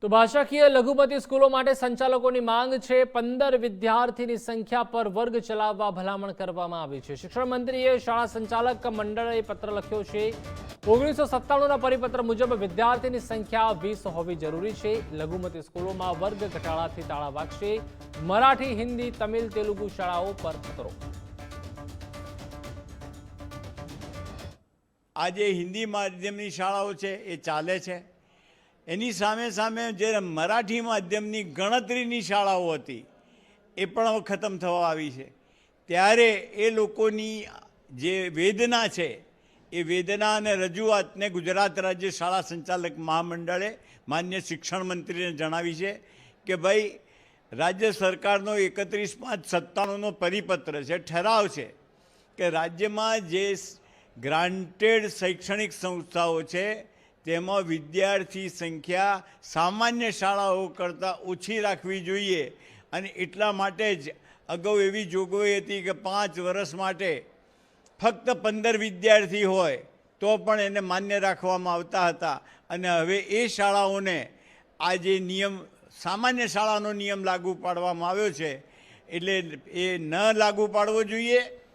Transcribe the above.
તો ભાષાકીય લઘુમતી સ્કૂલો માટે સંચાલકોની માંગ છે 15 વિદ્યાર્થીની સંખ્યા પર વર્ગ ચલાવવા ભલામણ કરવામાં આવી છે। શિક્ષણ મંત્રીએ શાળા સંચાલક મંડળે પત્ર લખ્યો છે। 1997ના પરિપત્ર મુજબ વિદ્યાર્થીની સંખ્યા 20 હોવી જરૂરી છે। લઘુમતી સ્કૂલોમાં વર્ગ ઘટાડાથી તાળા વાગશે। મરાઠી, હિન્દી, તમિલ, તેલુગુ શાળાઓ પર ખતરો। આજે हिंदी माध्यमની શાળાઓ છે એ ચાલે છે, એની સામે સામે જે મરાઠી માધ્યમની ગણતરીની શાળાઓ હતી એ પણ હવે ખતમ થવા આવી છે। ત્યારે એ લોકોની જે વેદના છે એ વેદના અને રજૂઆતને ગુજરાત રાજ્ય શાળા સંચાલક મહામંડળે માન્ય શિક્ષણ મંત્રીને જણાવી છે કે ભાઈ રાજ્ય સરકારનો 31/5/97નો પરિપત્ર છે, ઠરાવ છે કે રાજ્યમાં જે ગ્રાન્ટેડ શૈક્ષણિક સંસ્થાઓ છે તેમાં વિદ્યાર્થી સંખ્યા સામાન્ય શાળાઓ કરતાં ઓછી રાખવી જોઈએ અને એટલા માટે જ અગાઉ એવી જોગવાઈ હતી કે 5 વર્ષ માટે ફક્ત 15 વિદ્યાર્થી હોય તો પણ એને માન્ય રાખવામાં આવતા હતા અને હવે એ શાળાઓને આ જે નિયમ સામાન્ય શાળાનો નિયમ લાગુ પાડવામાં આવ્યો છે એટલે એ ન લાગુ પાડવો જોઈએ।